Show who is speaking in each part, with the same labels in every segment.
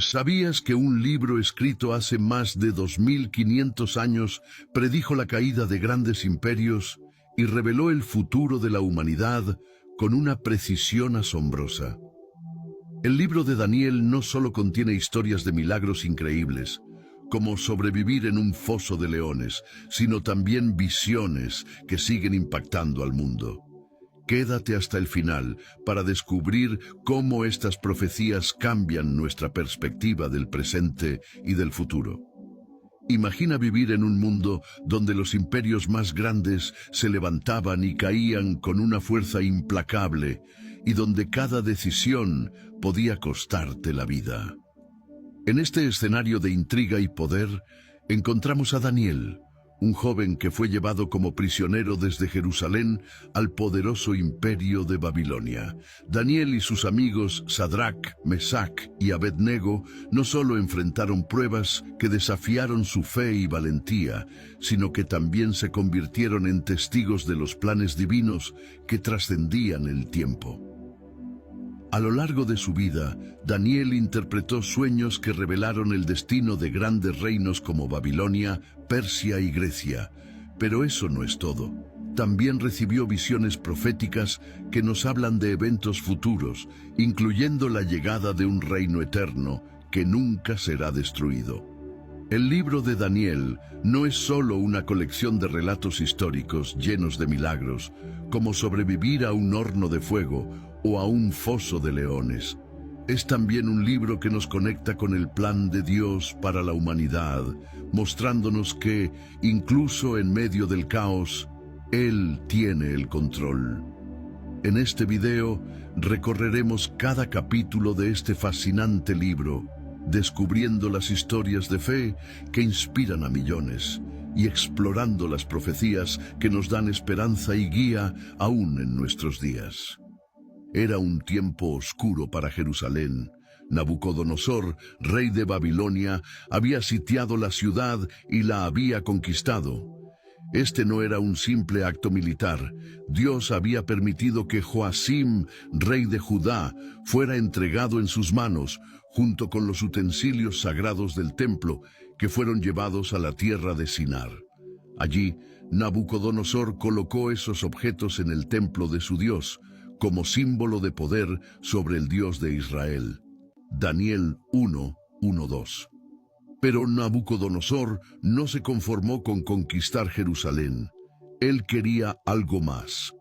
Speaker 1: ¿Sabías que un libro escrito hace más de 2500 años predijo la caída de grandes imperios y reveló el futuro de la humanidad con una precisión asombrosa? El libro de Daniel no solo contiene historias de milagros increíbles, como sobrevivir en un foso de leones, sino también visiones que siguen impactando al mundo. Quédate hasta el final para descubrir cómo estas profecías cambian nuestra perspectiva del presente y del futuro. Imagina vivir en un mundo donde los imperios más grandes se levantaban y caían con una fuerza implacable y donde cada decisión podía costarte la vida. En este escenario de intriga y poder, encontramos a Daniel, un joven que fue llevado como prisionero desde Jerusalén al poderoso imperio de Babilonia. Daniel y sus amigos Sadrac, Mesac y Abednego no solo enfrentaron pruebas que desafiaron su fe y valentía, sino que también se convirtieron en testigos de los planes divinos que trascendían el tiempo. A lo largo de su vida, Daniel interpretó sueños que revelaron el destino de grandes reinos como Babilonia, Persia y Grecia. Pero eso no es todo. También recibió visiones proféticas que nos hablan de eventos futuros, incluyendo la llegada de un reino eterno que nunca será destruido. El libro de Daniel no es solo una colección de relatos históricos llenos de milagros, como sobrevivir a un horno de fuego o a un foso de leones. Es también un libro que nos conecta con el plan de Dios para la humanidad, mostrándonos que, incluso en medio del caos, Él tiene el control. En este video recorreremos cada capítulo de este fascinante libro, descubriendo las historias de fe que inspiran a millones y explorando las profecías que nos dan esperanza y guía aún en nuestros días. Era un tiempo oscuro para Jerusalén. Nabucodonosor, rey de Babilonia, había sitiado la ciudad y la había conquistado. Este no era un simple acto militar. Dios había permitido que Joacim, rey de Judá, fuera entregado en sus manos, junto con los utensilios sagrados del templo, que fueron llevados a la tierra de Sinar. Allí, Nabucodonosor colocó esos objetos en el templo de su Dios, como símbolo de poder sobre el Dios de Israel. Daniel 1:1-2. Pero Nabucodonosor no se conformó con conquistar Jerusalén. Él quería algo más.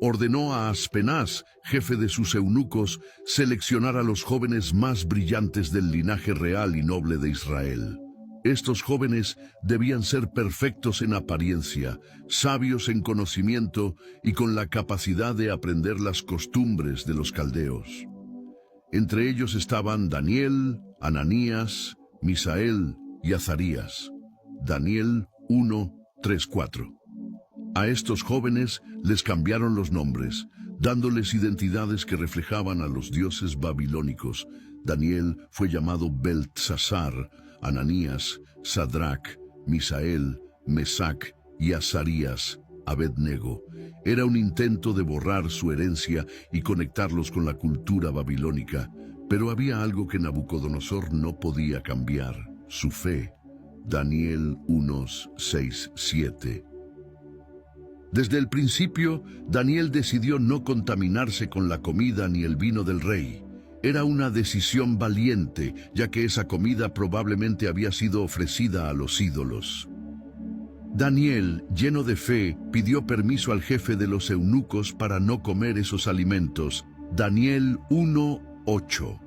Speaker 1: Ordenó a Aspenaz, jefe de sus eunucos, seleccionar a los jóvenes más brillantes del linaje real y noble de Israel. Estos jóvenes debían ser perfectos en apariencia, sabios en conocimiento y con la capacidad de aprender las costumbres de los caldeos. Entre ellos estaban Daniel, Ananías, Misael y Azarías. Daniel 1:3-4. A estos jóvenes les cambiaron los nombres, dándoles identidades que reflejaban a los dioses babilónicos. Daniel fue llamado Beltsasar, Ananías, Sadrac, Misael, Mesac y Azarías, Abednego. Era un intento de borrar su herencia y conectarlos con la cultura babilónica, pero había algo que Nabucodonosor no podía cambiar: su fe. Daniel 1:6-7. Desde el principio, Daniel decidió no contaminarse con la comida ni el vino del rey. Era una decisión valiente, ya que esa comida probablemente había sido ofrecida a los ídolos. Daniel, lleno de fe, pidió permiso al jefe de los eunucos para no comer esos alimentos. Daniel 1:8.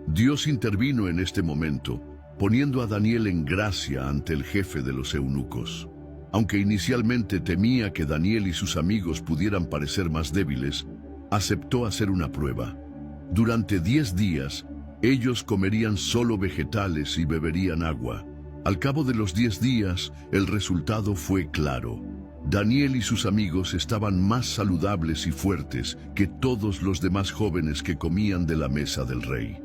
Speaker 1: Dios intervino en este momento, poniendo a Daniel en gracia ante el jefe de los eunucos. Aunque inicialmente temía que Daniel y sus amigos pudieran parecer más débiles, aceptó hacer una prueba. Durante 10 días, ellos comerían solo vegetales y beberían agua. Al cabo de los 10 días, el resultado fue claro. Daniel y sus amigos estaban más saludables y fuertes que todos los demás jóvenes que comían de la mesa del rey.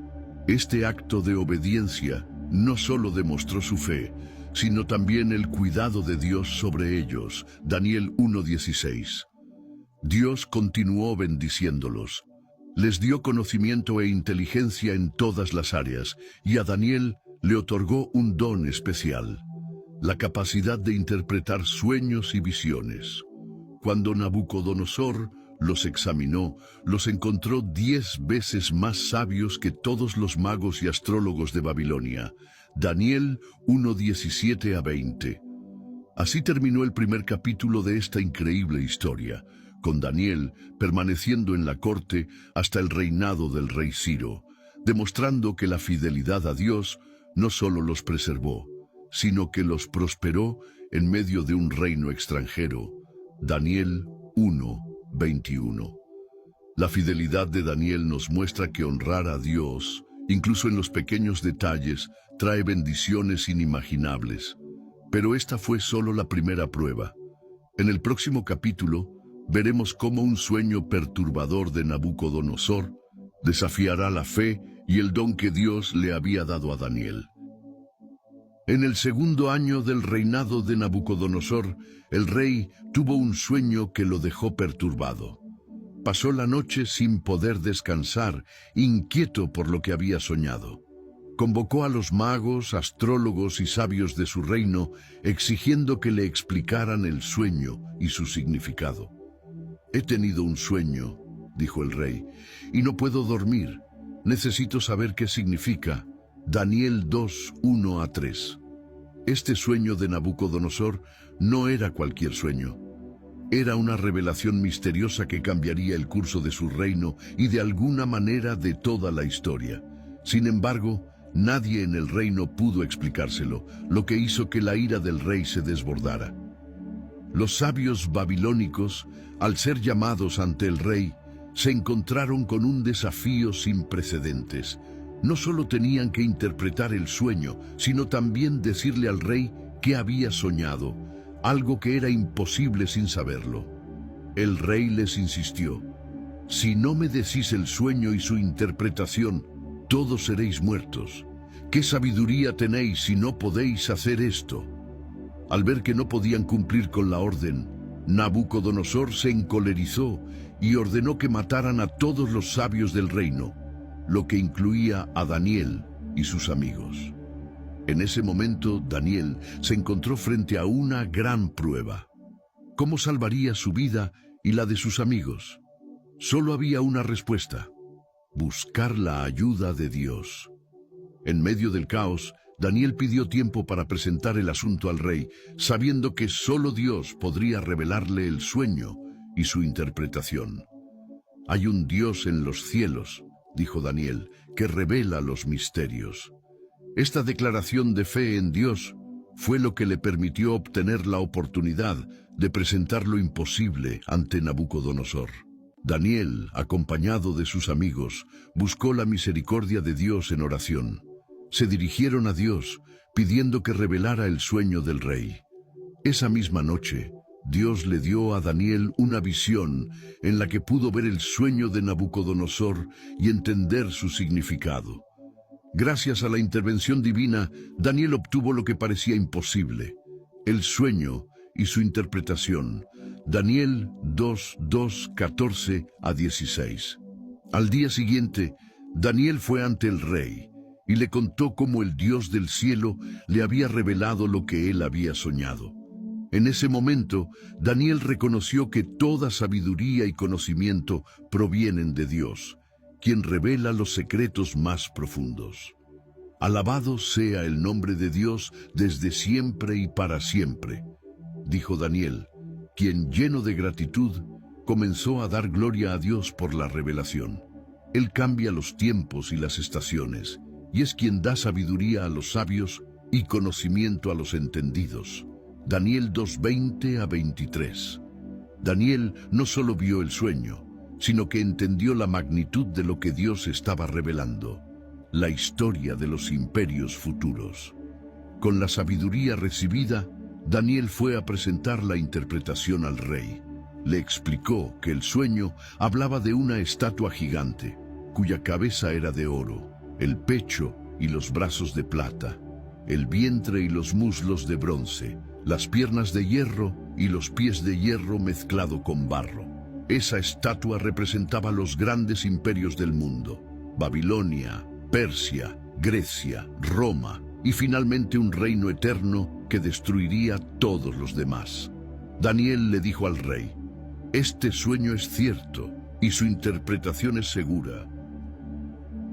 Speaker 1: Este acto de obediencia no solo demostró su fe, sino también el cuidado de Dios sobre ellos. Daniel 1:16. Dios continuó bendiciéndolos. Les dio conocimiento e inteligencia en todas las áreas, y a Daniel le otorgó un don especial, la capacidad de interpretar sueños y visiones. Cuando Nabucodonosor los examinó, los encontró 10 veces más sabios que todos los magos y astrólogos de Babilonia. Daniel 1:17 a 20. Así terminó el primer capítulo de esta increíble historia, con Daniel permaneciendo en la corte hasta el reinado del rey Ciro, demostrando que la fidelidad a Dios no solo los preservó, sino que los prosperó en medio de un reino extranjero. Daniel 1:21. La fidelidad de Daniel nos muestra que honrar a Dios, incluso en los pequeños detalles, trae bendiciones inimaginables. Pero esta fue solo la primera prueba. En el próximo capítulo, veremos cómo un sueño perturbador de Nabucodonosor desafiará la fe y el don que Dios le había dado a Daniel. En el segundo año del reinado de Nabucodonosor, el rey tuvo un sueño que lo dejó perturbado. Pasó la noche sin poder descansar, inquieto por lo que había soñado. Convocó a los magos, astrólogos y sabios de su reino, exigiendo que le explicaran el sueño y su significado. «He tenido un sueño», dijo el rey, «y no puedo dormir. Necesito saber qué significa». Daniel 2:1 a 3. Este sueño de Nabucodonosor no era cualquier sueño. Era una revelación misteriosa que cambiaría el curso de su reino y de alguna manera de toda la historia. Sin embargo, nadie en el reino pudo explicárselo, lo que hizo que la ira del rey se desbordara. Los sabios babilónicos, al ser llamados ante el rey, se encontraron con un desafío sin precedentes. No solo tenían que interpretar el sueño, sino también decirle al rey qué había soñado, algo que era imposible sin saberlo. El rey les insistió: «Si no me decís el sueño y su interpretación, todos seréis muertos. ¿Qué sabiduría tenéis si no podéis hacer esto?». Al ver que no podían cumplir con la orden, Nabucodonosor se encolerizó y ordenó que mataran a todos los sabios del reino, lo que incluía a Daniel y sus amigos. En ese momento, Daniel se encontró frente a una gran prueba. ¿Cómo salvaría su vida y la de sus amigos? Solo había una respuesta: buscar la ayuda de Dios. En medio del caos, Daniel pidió tiempo para presentar el asunto al rey, sabiendo que solo Dios podría revelarle el sueño y su interpretación. «Hay un Dios en los cielos», dijo Daniel, «que revela los misterios». Esta declaración de fe en Dios fue lo que le permitió obtener la oportunidad de presentar lo imposible ante Nabucodonosor. Daniel, acompañado de sus amigos, buscó la misericordia de Dios en oración. Se dirigieron a Dios, pidiendo que revelara el sueño del rey. Esa misma noche, Dios le dio a Daniel una visión en la que pudo ver el sueño de Nabucodonosor y entender su significado. Gracias a la intervención divina, Daniel obtuvo lo que parecía imposible: el sueño y su interpretación. Daniel 2:2, 14 a 16. Al día siguiente, Daniel fue ante el rey y le contó cómo el Dios del cielo le había revelado lo que él había soñado. En ese momento, Daniel reconoció que toda sabiduría y conocimiento provienen de Dios, quien revela los secretos más profundos. «Alabado sea el nombre de Dios desde siempre y para siempre», dijo Daniel, quien, lleno de gratitud, comenzó a dar gloria a Dios por la revelación. Él cambia los tiempos y las estaciones, y es quien da sabiduría a los sabios y conocimiento a los entendidos. Daniel 2:20 a 23. Daniel no solo vio el sueño, sino que entendió la magnitud de lo que Dios estaba revelando, la historia de los imperios futuros. Con la sabiduría recibida, Daniel fue a presentar la interpretación al rey. Le explicó que el sueño hablaba de una estatua gigante, cuya cabeza era de oro, el pecho y los brazos de plata, el vientre y los muslos de bronce, las piernas de hierro y los pies de hierro mezclado con barro. Esa estatua representaba los grandes imperios del mundo: Babilonia, Persia, Grecia, Roma y finalmente un reino eterno que destruiría todos los demás. Daniel le dijo al rey: «Este sueño es cierto y su interpretación es segura».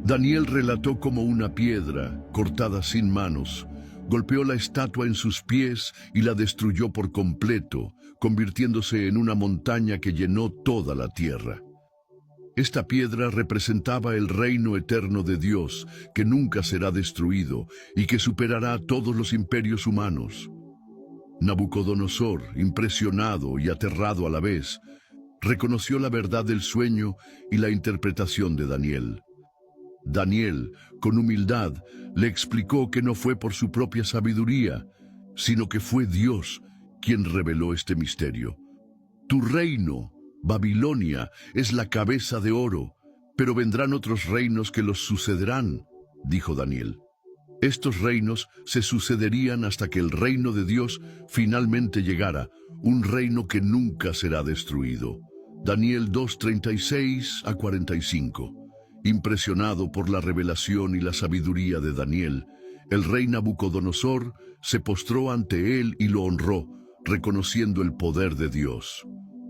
Speaker 1: Daniel relató cómo una piedra, cortada sin manos, golpeó la estatua en sus pies y la destruyó por completo, convirtiéndose en una montaña que llenó toda la tierra. Esta piedra representaba el reino eterno de Dios, que nunca será destruido y que superará a todos los imperios humanos. Nabucodonosor, impresionado y aterrado a la vez, reconoció la verdad del sueño y la interpretación de Daniel. Daniel, con humildad, le explicó que no fue por su propia sabiduría, sino que fue Dios quien reveló este misterio. Tu reino, Babilonia, es la cabeza de oro, pero vendrán otros reinos que los sucederán, dijo Daniel. Estos reinos se sucederían hasta que el reino de Dios finalmente llegara, un reino que nunca será destruido. Daniel 2:36-45. Impresionado por la revelación y la sabiduría de Daniel, el rey Nabucodonosor se postró ante él y lo honró, reconociendo el poder de Dios.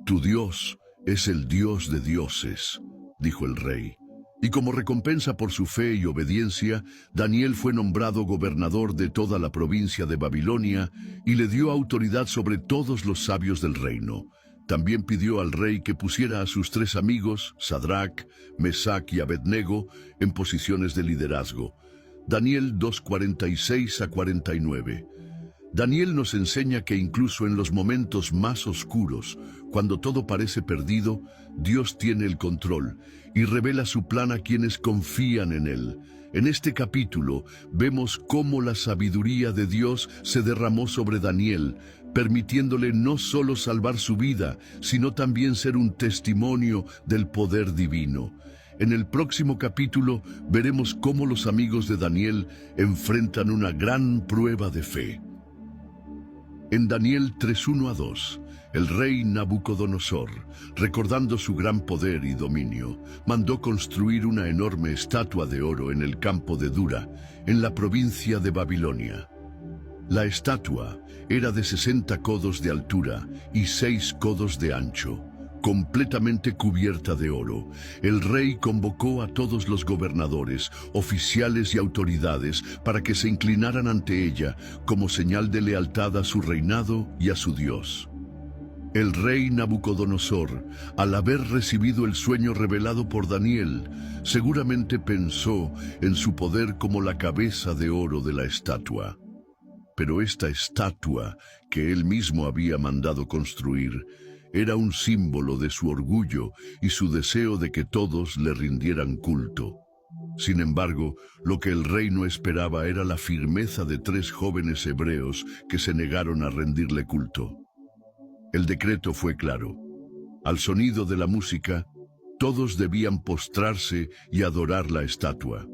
Speaker 1: Tu Dios es el Dios de dioses, dijo el rey. Y como recompensa por su fe y obediencia, Daniel fue nombrado gobernador de toda la provincia de Babilonia y le dio autoridad sobre todos los sabios del reino. También pidió al rey que pusiera a sus 3 amigos, Sadrac, Mesac y Abednego, en posiciones de liderazgo. Daniel 2:46-49. Daniel nos enseña que incluso en los momentos más oscuros, cuando todo parece perdido, Dios tiene el control y revela su plan a quienes confían en él. En este capítulo vemos cómo la sabiduría de Dios se derramó sobre Daniel, permitiéndole no solo salvar su vida, sino también ser un testimonio del poder divino. En el próximo capítulo veremos cómo los amigos de Daniel enfrentan una gran prueba de fe. En Daniel 3:1-2, el rey Nabucodonosor, recordando su gran poder y dominio, mandó construir una enorme estatua de oro en el campo de Dura, en la provincia de Babilonia. La estatua era de 60 codos de altura y 6 codos de ancho, completamente cubierta de oro. El rey convocó a todos los gobernadores, oficiales y autoridades para que se inclinaran ante ella como señal de lealtad a su reinado y a su Dios. El rey Nabucodonosor, al haber recibido el sueño revelado por Daniel, seguramente pensó en su poder como la cabeza de oro de la estatua. Pero esta estatua, que él mismo había mandado construir, era un símbolo de su orgullo y su deseo de que todos le rindieran culto. Sin embargo, lo que el rey no esperaba era la firmeza de 3 jóvenes hebreos que se negaron a rendirle culto. El decreto fue claro. Al sonido de la música, todos debían postrarse y adorar la estatua.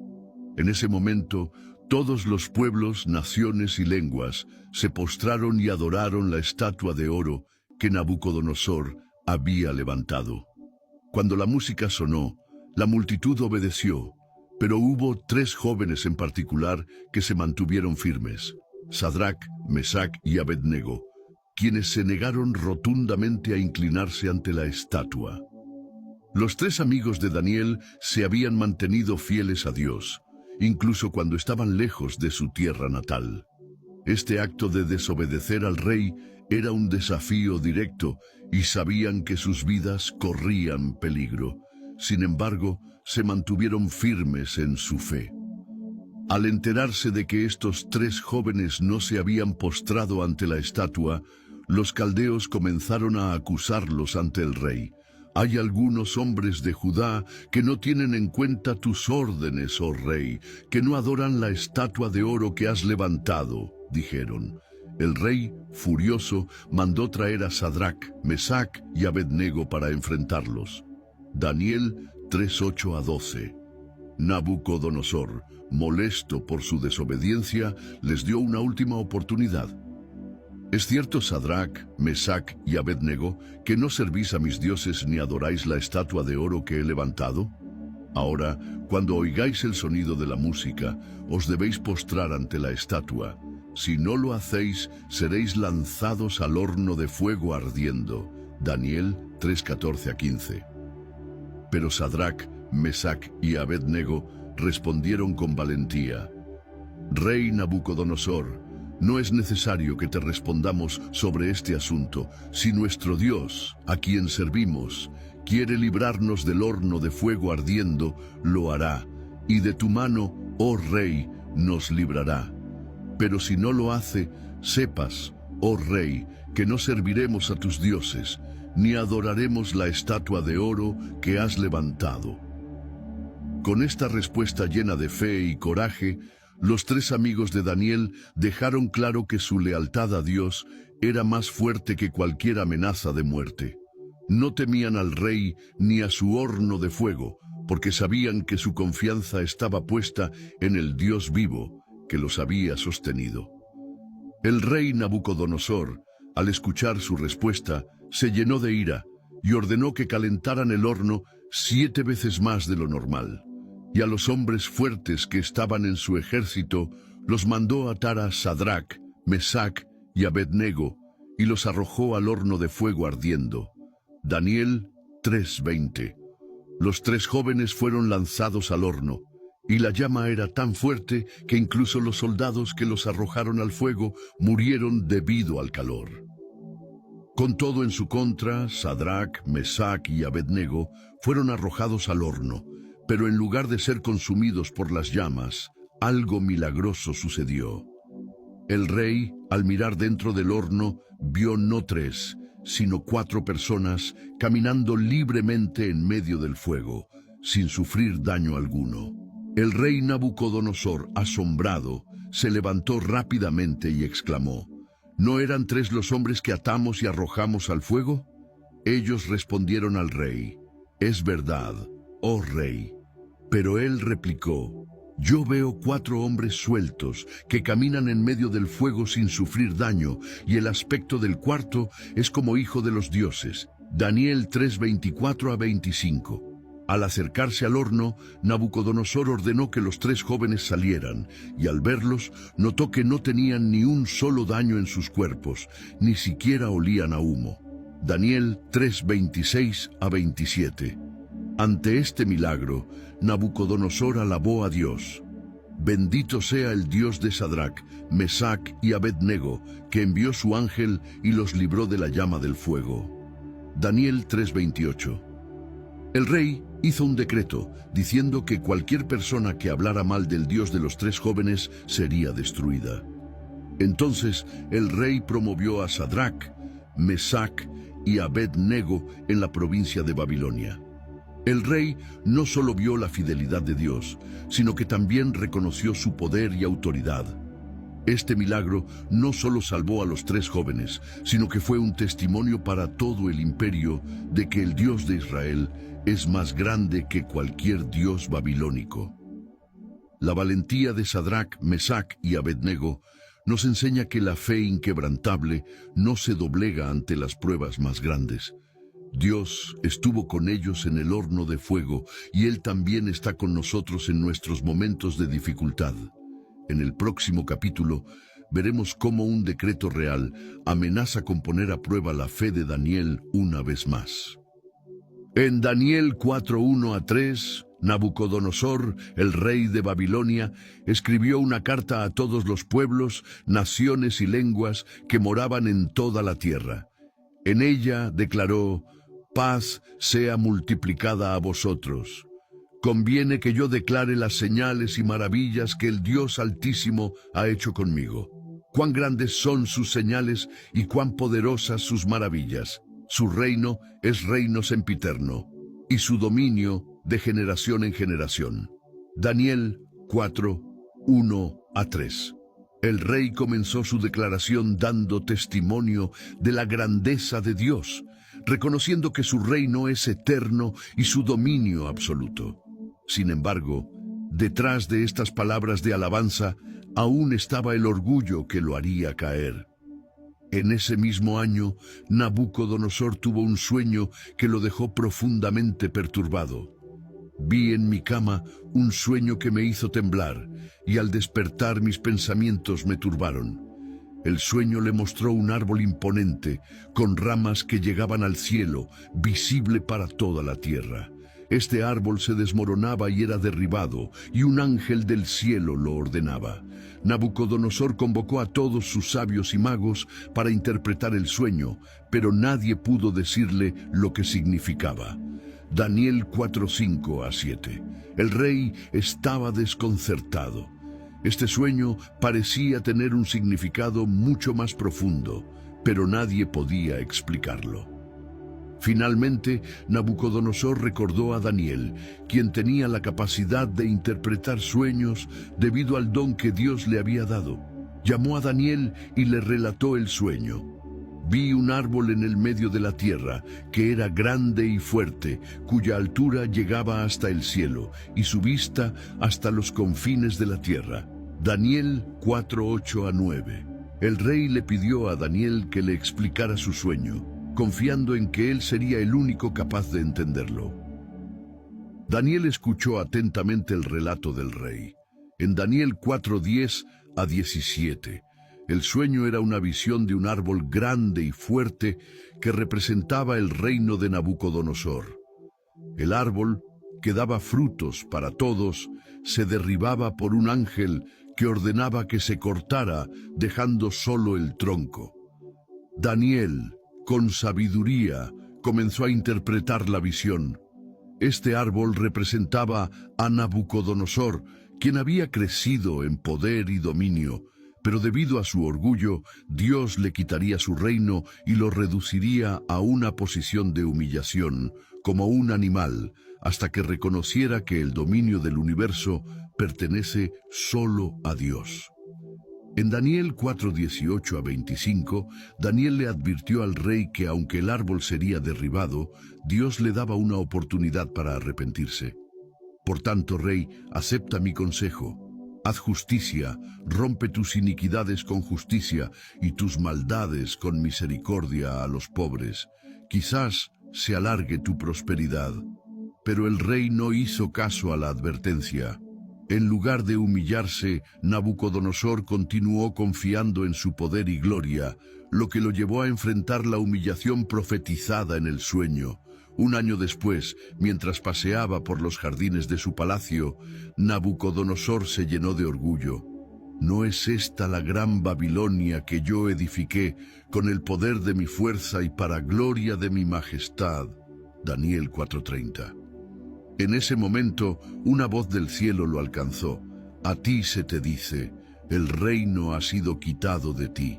Speaker 1: En ese momento, todos los pueblos, naciones y lenguas se postraron y adoraron la estatua de oro que Nabucodonosor había levantado. Cuando la música sonó, la multitud obedeció, pero hubo 3 jóvenes en particular que se mantuvieron firmes: Sadrac, Mesac y Abednego, quienes se negaron rotundamente a inclinarse ante la estatua. Los 3 amigos de Daniel se habían mantenido fieles a Dios, incluso cuando estaban lejos de su tierra natal. Este acto de desobedecer al rey era un desafío directo y sabían que sus vidas corrían peligro. Sin embargo, se mantuvieron firmes en su fe. Al enterarse de que estos 3 jóvenes no se habían postrado ante la estatua, los caldeos comenzaron a acusarlos ante el rey. Hay algunos hombres de Judá que no tienen en cuenta tus órdenes, oh rey, que no adoran la estatua de oro que has levantado, dijeron. El rey, furioso, mandó traer a Sadrac, Mesac y Abednego para enfrentarlos. Daniel 3:8-12. Nabucodonosor, molesto por su desobediencia, les dio una última oportunidad. ¿Es cierto, Sadrac, Mesac y Abednego, que no servís a mis dioses ni adoráis la estatua de oro que he levantado? Ahora, cuando oigáis el sonido de la música, os debéis postrar ante la estatua. Si no lo hacéis, seréis lanzados al horno de fuego ardiendo. Daniel 3:14-15. Pero Sadrac, Mesac y Abednego respondieron con valentía: Rey Nabucodonosor, no es necesario que te respondamos sobre este asunto. Si nuestro Dios, a quien servimos, quiere librarnos del horno de fuego ardiendo, lo hará, y de tu mano, oh Rey, nos librará. Pero si no lo hace, sepas, oh Rey, que no serviremos a tus dioses, ni adoraremos la estatua de oro que has levantado. Con esta respuesta llena de fe y coraje, los tres amigos de Daniel dejaron claro que su lealtad a Dios era más fuerte que cualquier amenaza de muerte. No temían al rey ni a su horno de fuego, porque sabían que su confianza estaba puesta en el Dios vivo que los había sostenido. El rey Nabucodonosor, al escuchar su respuesta, se llenó de ira y ordenó que calentaran el horno 7 veces más de lo normal. Y a los hombres fuertes que estaban en su ejército los mandó atar a Sadrac, Mesac y Abednego y los arrojó al horno de fuego ardiendo. Daniel 3:20. Los tres jóvenes fueron lanzados al horno, y la llama era tan fuerte que incluso los soldados que los arrojaron al fuego murieron debido al calor. Con todo en su contra, Sadrac, Mesac y Abednego fueron arrojados al horno, pero en lugar de ser consumidos por las llamas, algo milagroso sucedió. El rey, al mirar dentro del horno, vio no 3, sino 4 personas caminando libremente en medio del fuego, sin sufrir daño alguno. El rey Nabucodonosor, asombrado, se levantó rápidamente y exclamó: ¿No eran 3 los hombres que atamos y arrojamos al fuego? Ellos respondieron al rey: Es verdad, oh rey. Pero él replicó: Yo veo 4 hombres sueltos que caminan en medio del fuego sin sufrir daño, y el aspecto del cuarto es como hijo de los dioses. Daniel 3:24-25. Al acercarse al horno, Nabucodonosor ordenó que los 3 jóvenes salieran, y al verlos, notó que no tenían ni un solo daño en sus cuerpos, ni siquiera olían a humo. Daniel 3:26-27. Ante este milagro, Nabucodonosor alabó a Dios. Bendito sea el Dios de Sadrac, Mesac y Abednego, que envió su ángel y los libró de la llama del fuego. Daniel 3:28. El rey hizo un decreto diciendo que cualquier persona que hablara mal del Dios de los 3 jóvenes sería destruida. Entonces el rey promovió a Sadrac, Mesac y Abednego en la provincia de Babilonia. El rey no solo vio la fidelidad de Dios, sino que también reconoció su poder y autoridad. Este milagro no solo salvó a los 3 jóvenes, sino que fue un testimonio para todo el imperio de que el Dios de Israel es más grande que cualquier dios babilónico. La valentía de Sadrac, Mesac y Abednego nos enseña que la fe inquebrantable no se doblega ante las pruebas más grandes. Dios estuvo con ellos en el horno de fuego y Él también está con nosotros en nuestros momentos de dificultad. En el próximo capítulo veremos cómo un decreto real amenaza con poner a prueba la fe de Daniel una vez más. En Daniel 4:1-3, Nabucodonosor, el rey de Babilonia, escribió una carta a todos los pueblos, naciones y lenguas que moraban en toda la tierra. En ella declaró: Paz sea multiplicada a vosotros. Conviene que yo declare las señales y maravillas que el Dios Altísimo ha hecho conmigo. Cuán grandes son sus señales y cuán poderosas sus maravillas. Su reino es reino sempiterno, y su dominio de generación en generación. Daniel 4:1-3. El rey comenzó su declaración dando testimonio de la grandeza de Dios, reconociendo que su reino es eterno y su dominio absoluto. Sin embargo, detrás de estas palabras de alabanza, aún estaba el orgullo que lo haría caer. En ese mismo año, Nabucodonosor tuvo un sueño que lo dejó profundamente perturbado. Vi en mi cama un sueño que me hizo temblar, y al despertar mis pensamientos me turbaron. El sueño le mostró un árbol imponente, con ramas que llegaban al cielo, visible para toda la tierra. Este árbol se desmoronaba y era derribado, y un ángel del cielo lo ordenaba. Nabucodonosor convocó a todos sus sabios y magos para interpretar el sueño, pero nadie pudo decirle lo que significaba. Daniel 4:5-7. El rey estaba desconcertado. Este sueño parecía tener un significado mucho más profundo, pero nadie podía explicarlo. Finalmente, Nabucodonosor recordó a Daniel, quien tenía la capacidad de interpretar sueños debido al don que Dios le había dado. Llamó a Daniel y le relató el sueño. Vi un árbol en el medio de la tierra, que era grande y fuerte, cuya altura llegaba hasta el cielo, y su vista hasta los confines de la tierra. Daniel 4:8-9. El rey le pidió a Daniel que le explicara su sueño, confiando en que él sería el único capaz de entenderlo. Daniel escuchó atentamente el relato del rey. En Daniel 4:10-17, el sueño era una visión de un árbol grande y fuerte que representaba el reino de Nabucodonosor. El árbol, que daba frutos para todos, se derribaba por un ángel que ordenaba que se cortara, dejando solo el tronco. Daniel, con sabiduría, comenzó a interpretar la visión. Este árbol representaba a Nabucodonosor, quien había crecido en poder y dominio, pero debido a su orgullo, Dios le quitaría su reino y lo reduciría a una posición de humillación, como un animal, hasta que reconociera que el dominio del universo pertenece solo a Dios. En Daniel 4:18-25, Daniel le advirtió al rey que aunque el árbol sería derribado, Dios le daba una oportunidad para arrepentirse. Por tanto, rey, acepta mi consejo. Haz justicia, rompe tus iniquidades con justicia y tus maldades con misericordia a los pobres. Quizás se alargue tu prosperidad. Pero el rey no hizo caso a la advertencia. En lugar de humillarse, Nabucodonosor continuó confiando en su poder y gloria, lo que lo llevó a enfrentar la humillación profetizada en el sueño. Un año después, mientras paseaba por los jardines de su palacio, Nabucodonosor se llenó de orgullo. ¿No es esta la gran Babilonia que yo edifiqué con el poder de mi fuerza y para gloria de mi majestad? Daniel 4:30. En ese momento, una voz del cielo lo alcanzó. A ti se te dice, el reino ha sido quitado de ti.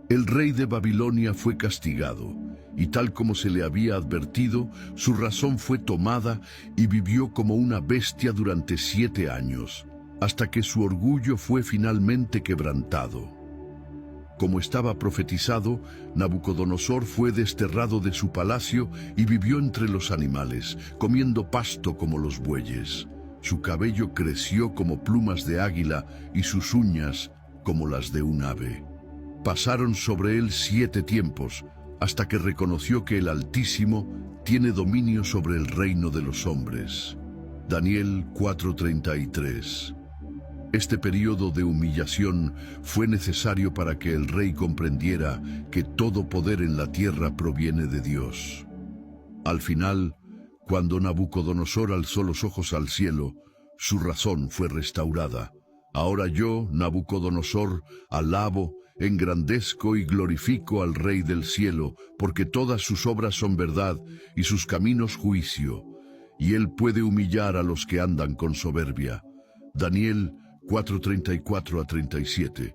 Speaker 1: El rey de Babilonia fue castigado, y tal como se le había advertido, su razón fue tomada y vivió como una bestia durante 7 años, hasta que su orgullo fue finalmente quebrantado. Como estaba profetizado, Nabucodonosor fue desterrado de su palacio y vivió entre los animales, comiendo pasto como los bueyes. Su cabello creció como plumas de águila y sus uñas como las de un ave. Pasaron sobre él 7 tiempos, hasta que reconoció que el Altísimo tiene dominio sobre el reino de los hombres. Daniel 4:33. Este periodo de humillación fue necesario para que el rey comprendiera que todo poder en la tierra proviene de Dios. Al final, cuando Nabucodonosor alzó los ojos al cielo, su razón fue restaurada. Ahora yo, Nabucodonosor, alabo, engrandezco y glorifico al Rey del cielo, porque todas sus obras son verdad y sus caminos juicio, y él puede humillar a los que andan con soberbia. Daniel 4:34-37.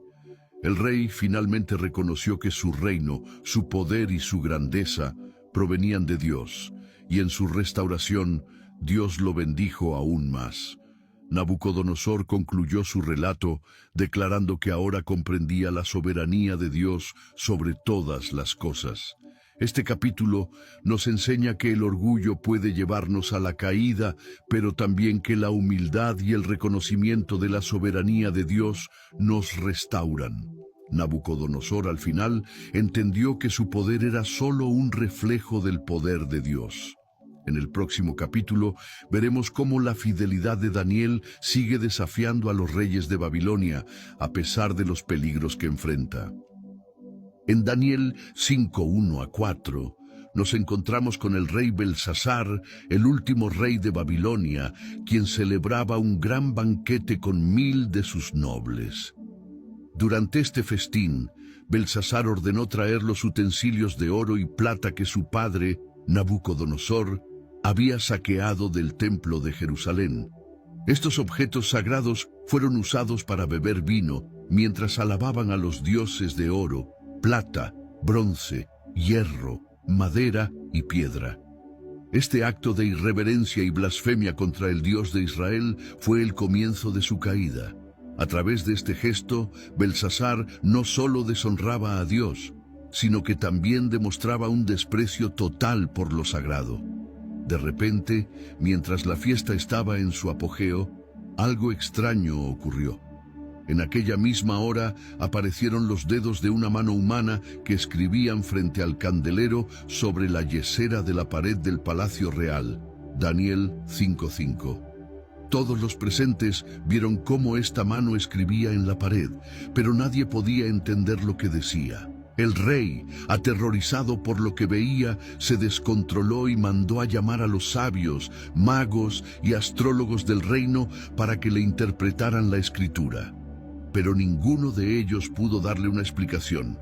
Speaker 1: El rey finalmente reconoció que su reino, su poder y su grandeza provenían de Dios, y en su restauración Dios lo bendijo aún más. Nabucodonosor concluyó su relato declarando que ahora comprendía la soberanía de Dios sobre todas las cosas. Este capítulo nos enseña que el orgullo puede llevarnos a la caída, pero también que la humildad y el reconocimiento de la soberanía de Dios nos restauran. Nabucodonosor al final entendió que su poder era solo un reflejo del poder de Dios. En el próximo capítulo veremos cómo la fidelidad de Daniel sigue desafiando a los reyes de Babilonia, a pesar de los peligros que enfrenta. En Daniel 5:1-4, nos encontramos con el rey Belsasar, el último rey de Babilonia, quien celebraba un gran banquete con 1000 de sus nobles. Durante este festín, Belsasar ordenó traer los utensilios de oro y plata que su padre, Nabucodonosor, había saqueado del templo de Jerusalén. Estos objetos sagrados fueron usados para beber vino, mientras alababan a los dioses de oro, plata, bronce, hierro, madera y piedra. Este acto de irreverencia y blasfemia contra el Dios de Israel fue el comienzo de su caída. A través de este gesto, Belsasar no solo deshonraba a Dios, sino que también demostraba un desprecio total por lo sagrado. De repente, mientras la fiesta estaba en su apogeo, algo extraño ocurrió. En aquella misma hora aparecieron los dedos de una mano humana que escribían frente al candelero sobre la yesera de la pared del Palacio Real. Daniel 5:5. Todos los presentes vieron cómo esta mano escribía en la pared, pero nadie podía entender lo que decía. El rey, aterrorizado por lo que veía, se descontroló y mandó a llamar a los sabios, magos y astrólogos del reino para que le interpretaran la escritura. Pero ninguno de ellos pudo darle una explicación.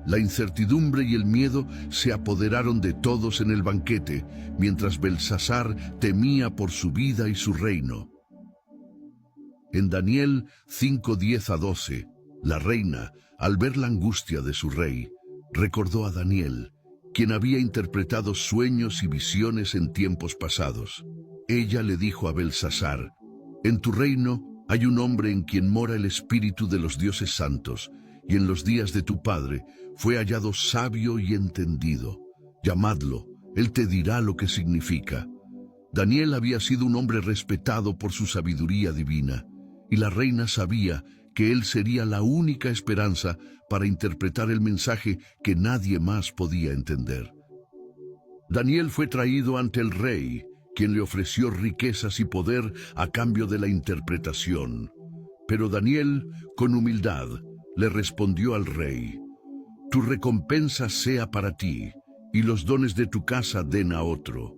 Speaker 1: La incertidumbre y el miedo se apoderaron de todos en el banquete, mientras Belsasar temía por su vida y su reino. En Daniel 5:10-12, la reina, al ver la angustia de su rey, recordó a Daniel, quien había interpretado sueños y visiones en tiempos pasados. Ella le dijo a Belsasar: «En tu reino hay un hombre en quien mora el espíritu de los dioses santos, y en los días de tu padre fue hallado sabio y entendido. Llamadlo, él te dirá lo que significa». Daniel había sido un hombre respetado por su sabiduría divina, y la reina sabía que él sería la única esperanza para interpretar el mensaje que nadie más podía entender. Daniel fue traído ante el rey, quien le ofreció riquezas y poder a cambio de la interpretación. Pero Daniel, con humildad, le respondió al rey: «Tu recompensa sea para ti, y los dones de tu casa den a otro.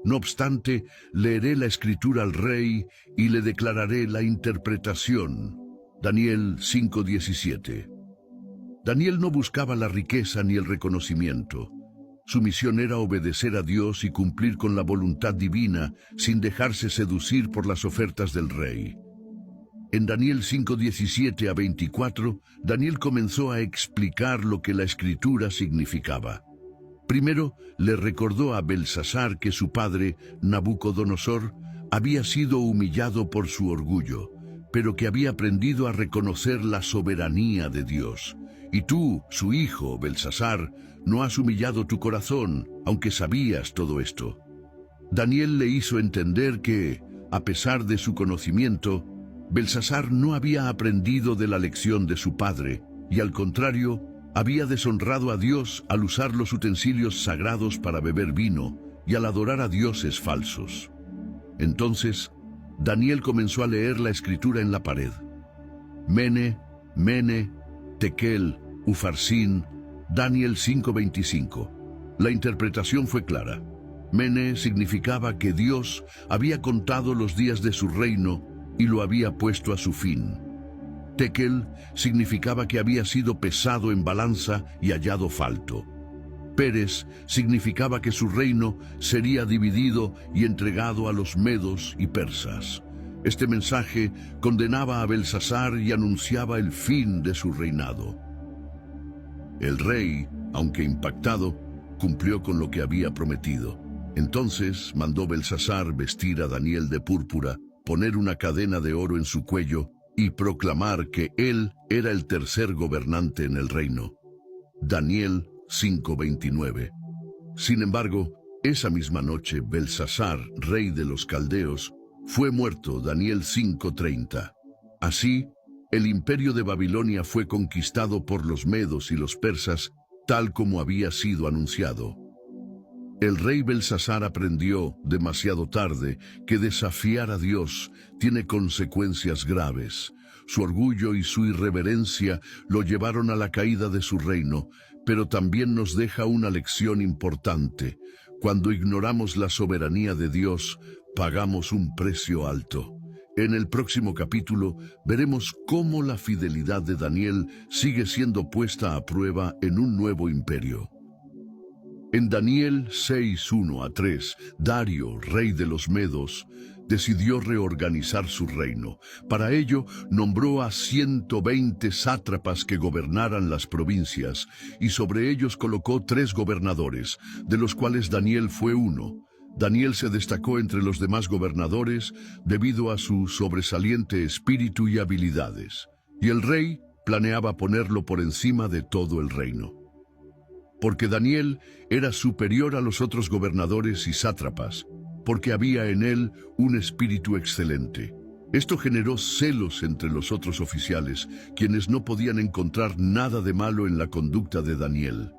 Speaker 1: No obstante, leeré la escritura al rey y le declararé la interpretación». Daniel 5:17. Daniel no buscaba la riqueza ni el reconocimiento. Su misión era obedecer a Dios y cumplir con la voluntad divina sin dejarse seducir por las ofertas del rey. En Daniel 5:17-24, Daniel comenzó a explicar lo que la escritura significaba. Primero, le recordó a Belsasar que su padre, Nabucodonosor, había sido humillado por su orgullo, pero que había aprendido a reconocer la soberanía de Dios. Y tú, su hijo, Belsasar, no has humillado tu corazón, aunque sabías todo esto. Daniel le hizo entender que, a pesar de su conocimiento, Belsasar no había aprendido de la lección de su padre, y al contrario, había deshonrado a Dios al usar los utensilios sagrados para beber vino y al adorar a dioses falsos. Entonces, Daniel comenzó a leer la escritura en la pared. Mene, Mene, Tekel, Ufarsín, Daniel 5:25. La interpretación fue clara. Mene significaba que Dios había contado los días de su reino y lo había puesto a su fin. Tekel significaba que había sido pesado en balanza y hallado falto. Pérez significaba que su reino sería dividido y entregado a los medos y persas. Este mensaje condenaba a Belsasar y anunciaba el fin de su reinado. El rey, aunque impactado, cumplió con lo que había prometido. Entonces mandó Belsasar vestir a Daniel de púrpura, poner una cadena de oro en su cuello y proclamar que él era el tercer gobernante en el reino. Daniel 5:29. Sin embargo, esa misma noche Belsasar, rey de los caldeos, fue muerto. Daniel 5:30. Así, el imperio de Babilonia fue conquistado por los medos y los persas, tal como había sido anunciado. El rey Belsasar aprendió, demasiado tarde, que desafiar a Dios tiene consecuencias graves. Su orgullo y su irreverencia lo llevaron a la caída de su reino, pero también nos deja una lección importante. Cuando ignoramos la soberanía de Dios, pagamos un precio alto. En el próximo capítulo veremos cómo la fidelidad de Daniel sigue siendo puesta a prueba en un nuevo imperio. En Daniel 6:1-3, Dario, rey de los Medos, decidió reorganizar su reino. Para ello, nombró a 120 sátrapas que gobernaran las provincias, y sobre ellos colocó 3 gobernadores, de los cuales Daniel fue uno. Daniel se destacó entre los demás gobernadores debido a su sobresaliente espíritu y habilidades, y el rey planeaba ponerlo por encima de todo el reino. Porque Daniel era superior a los otros gobernadores y sátrapas, porque había en él un espíritu excelente. Esto generó celos entre los otros oficiales, quienes no podían encontrar nada de malo en la conducta de Daniel.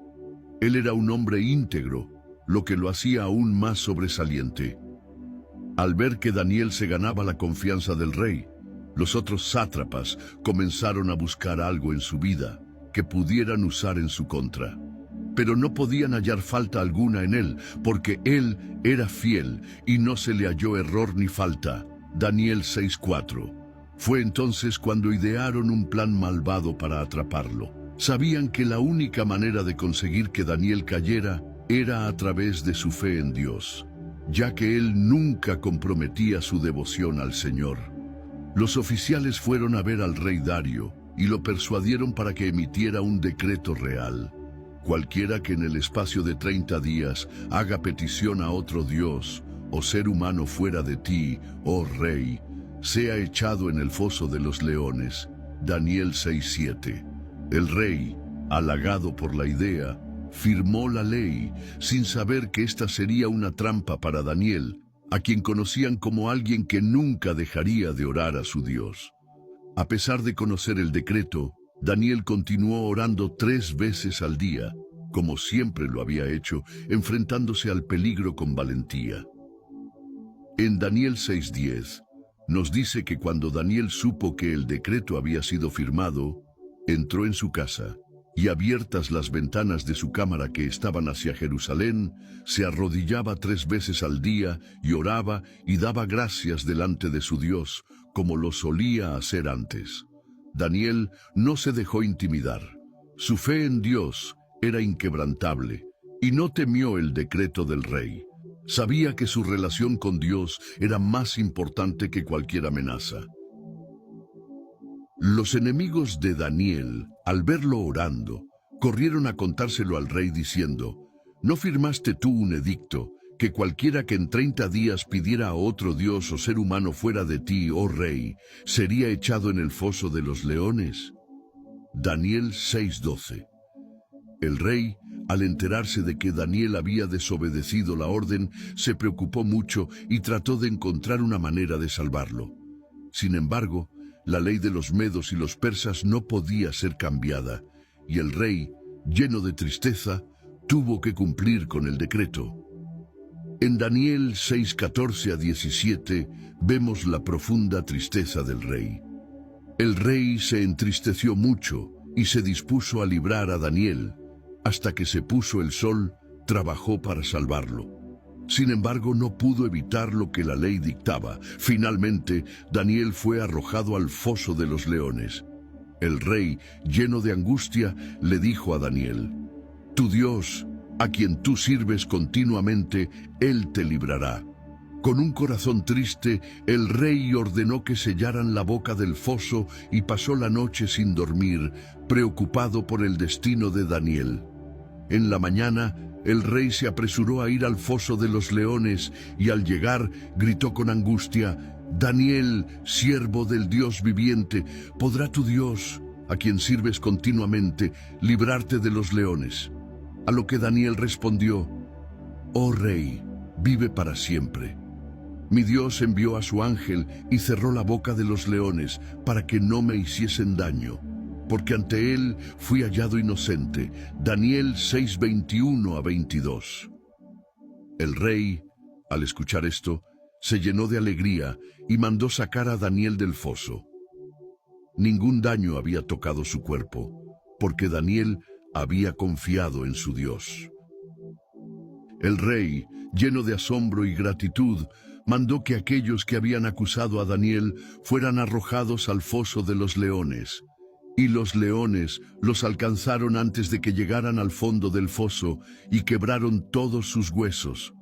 Speaker 1: Él era un hombre íntegro, lo que lo hacía aún más sobresaliente. Al ver que Daniel se ganaba la confianza del rey, los otros sátrapas comenzaron a buscar algo en su vida que pudieran usar en su contra. Pero no podían hallar falta alguna en él, porque él era fiel y no se le halló error ni falta. Daniel 6:4. Fue entonces cuando idearon un plan malvado para atraparlo. Sabían que la única manera de conseguir que Daniel cayera era a través de su fe en Dios, ya que él nunca comprometía su devoción al Señor. Los oficiales fueron a ver al rey Dario y lo persuadieron para que emitiera un decreto real. Cualquiera que en el espacio de 30 días haga petición a otro dios o ser humano fuera de ti, oh rey, sea echado en el foso de los leones. Daniel 6:7. El rey, halagado por la idea, firmó la ley, sin saber que esta sería una trampa para Daniel, a quien conocían como alguien que nunca dejaría de orar a su Dios. A pesar de conocer el decreto, Daniel continuó orando 3 veces al día, como siempre lo había hecho, enfrentándose al peligro con valentía. En Daniel 6:10, nos dice que cuando Daniel supo que el decreto había sido firmado, entró en su casa, y abiertas las ventanas de su cámara que estaban hacia Jerusalén, se arrodillaba 3 veces al día y oraba y daba gracias delante de su Dios, como lo solía hacer antes. Daniel no se dejó intimidar. Su fe en Dios era inquebrantable y no temió el decreto del rey. Sabía que su relación con Dios era más importante que cualquier amenaza. Los enemigos de Daniel, al verlo orando, corrieron a contárselo al rey diciendo: ¿No firmaste tú un edicto que cualquiera que en 30 días pidiera a otro dios o ser humano fuera de ti, oh rey, sería echado en el foso de los leones? Daniel 6:12. El rey, al enterarse de que Daniel había desobedecido la orden, se preocupó mucho y trató de encontrar una manera de salvarlo. Sin embargo, la ley de los medos y los persas no podía ser cambiada, y el rey, lleno de tristeza, tuvo que cumplir con el decreto. En Daniel 6:14-17 vemos la profunda tristeza del rey. El rey se entristeció mucho y se dispuso a librar a Daniel. Hasta que se puso el sol, trabajó para salvarlo. Sin embargo, no pudo evitar lo que la ley dictaba. Finalmente, Daniel fue arrojado al foso de los leones. El rey, lleno de angustia, le dijo a Daniel: «Tu Dios, a quien tú sirves continuamente, Él te librará». Con un corazón triste, el rey ordenó que sellaran la boca del foso y pasó la noche sin dormir, preocupado por el destino de Daniel. En la mañana, el rey se apresuró a ir al foso de los leones y al llegar gritó con angustia: «Daniel, siervo del Dios viviente, ¿podrá tu Dios, a quien sirves continuamente, librarte de los leones?». A lo que Daniel respondió: «Oh rey, vive para siempre. Mi Dios envió a su ángel y cerró la boca de los leones para que no me hiciesen daño, porque ante él fui hallado inocente. Daniel 6:21-22. El rey, al escuchar esto, se llenó de alegría y mandó sacar a Daniel del foso. Ningún daño había tocado su cuerpo, porque Daniel había confiado en su Dios. El rey, lleno de asombro y gratitud, mandó que aquellos que habían acusado a Daniel fueran arrojados al foso de los leones. Y los leones los alcanzaron antes de que llegaran al fondo del foso y quebraron todos sus huesos.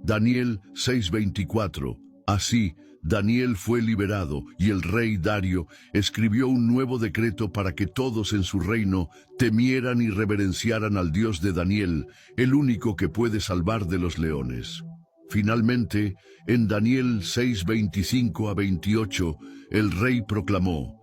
Speaker 1: Daniel 6:24. Así, Daniel fue liberado y el rey Dario escribió un nuevo decreto para que todos en su reino temieran y reverenciaran al Dios de Daniel, el único que puede salvar de los leones. Finalmente, en Daniel 6:25-28, el rey proclamó: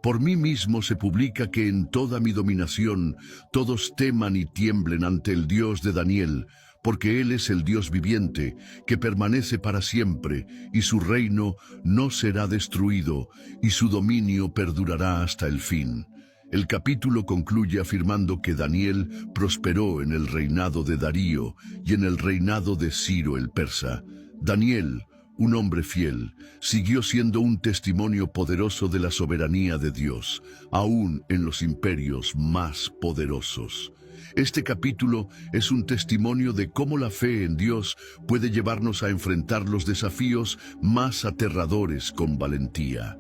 Speaker 1: Por mí mismo se publica que en toda mi dominación todos teman y tiemblen ante el Dios de Daniel, porque Él es el Dios viviente, que permanece para siempre, y su reino no será destruido, y su dominio perdurará hasta el fin. El capítulo concluye afirmando que Daniel prosperó en el reinado de Darío y en el reinado de Ciro el persa. Daniel, un hombre fiel, siguió siendo un testimonio poderoso de la soberanía de Dios, aún en los imperios más poderosos. Este capítulo es un testimonio de cómo la fe en Dios puede llevarnos a enfrentar los desafíos más aterradores con valentía.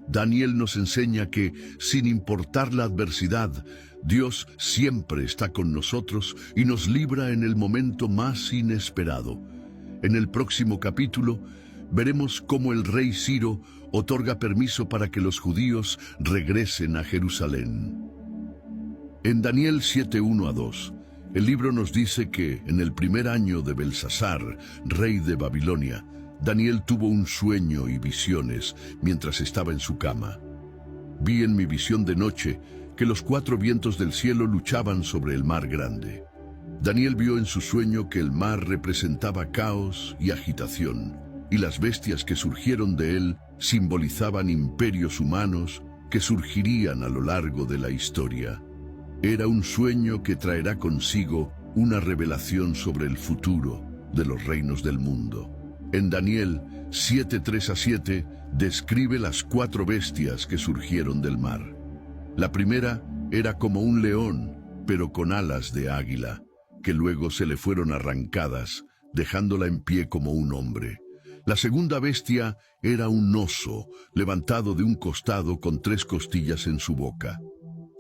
Speaker 1: Daniel nos enseña que, sin importar la adversidad, Dios siempre está con nosotros y nos libra en el momento más inesperado. En el próximo capítulo, veremos cómo el rey Ciro otorga permiso para que los judíos regresen a Jerusalén. En Daniel 7:1-2, el libro nos dice que, en el primer año de Belsasar, rey de Babilonia, Daniel tuvo un sueño y visiones mientras estaba en su cama. Vi en mi visión de noche que los 4 vientos del cielo luchaban sobre el mar grande. Daniel vio en su sueño que el mar representaba caos y agitación, y las bestias que surgieron de él simbolizaban imperios humanos que surgirían a lo largo de la historia. Era un sueño que traerá consigo una revelación sobre el futuro de los reinos del mundo. En Daniel 7:3-7 describe las 4 bestias que surgieron del mar. La primera era como un león, pero con alas de águila, que luego se le fueron arrancadas, dejándola en pie como un hombre. La segunda bestia era un oso, levantado de un costado con 3 costillas en su boca.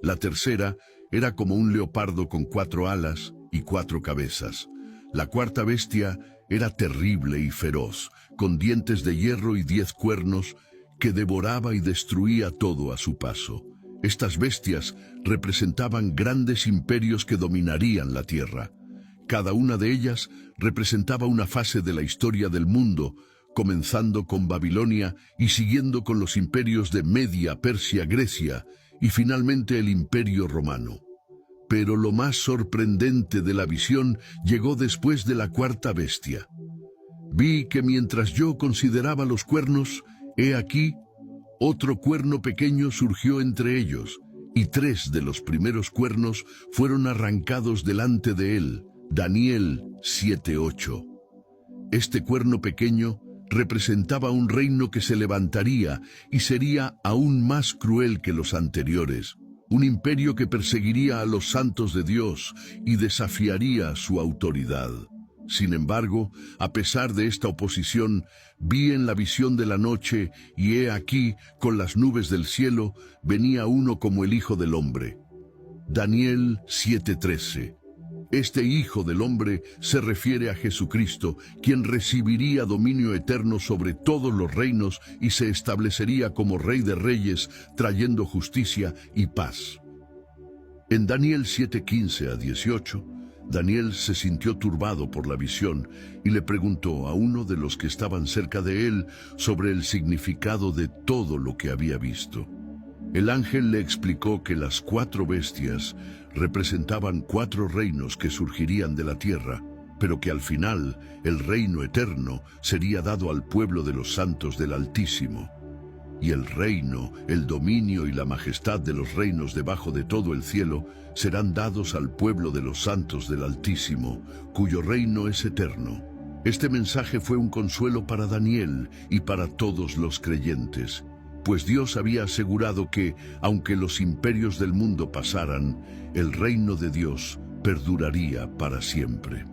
Speaker 1: La tercera era como un leopardo con 4 alas y 4 cabezas. La cuarta bestia era terrible y feroz, con dientes de hierro y 10 cuernos, que devoraba y destruía todo a su paso. Estas bestias representaban grandes imperios que dominarían la tierra. Cada una de ellas representaba una fase de la historia del mundo, comenzando con Babilonia y siguiendo con los imperios de Media, Persia, Grecia y finalmente el Imperio Romano. Pero lo más sorprendente de la visión llegó después de la cuarta bestia. Vi que mientras yo consideraba los cuernos, he aquí, otro cuerno pequeño surgió entre ellos, y 3 de los primeros cuernos fueron arrancados delante de él. Daniel 7:8. Este cuerno pequeño representaba un reino que se levantaría y sería aún más cruel que los anteriores, un imperio que perseguiría a los santos de Dios y desafiaría su autoridad. Sin embargo, a pesar de esta oposición, vi en la visión de la noche, y he aquí, con las nubes del cielo, venía uno como el Hijo del Hombre. Daniel 7:13. Este Hijo del Hombre se refiere a Jesucristo, quien recibiría dominio eterno sobre todos los reinos y se establecería como Rey de Reyes, trayendo justicia y paz. En Daniel 7:15-18, Daniel se sintió turbado por la visión y le preguntó a uno de los que estaban cerca de él sobre el significado de todo lo que había visto. El ángel le explicó que las 4 bestias representaban 4 reinos que surgirían de la tierra, pero que al final el reino eterno sería dado al pueblo de los santos del Altísimo. Y el reino, el dominio y la majestad de los reinos debajo de todo el cielo serán dados al pueblo de los santos del Altísimo, cuyo reino es eterno. Este mensaje fue un consuelo para Daniel y para todos los creyentes, pues Dios había asegurado que, aunque los imperios del mundo pasaran, el reino de Dios perduraría para siempre.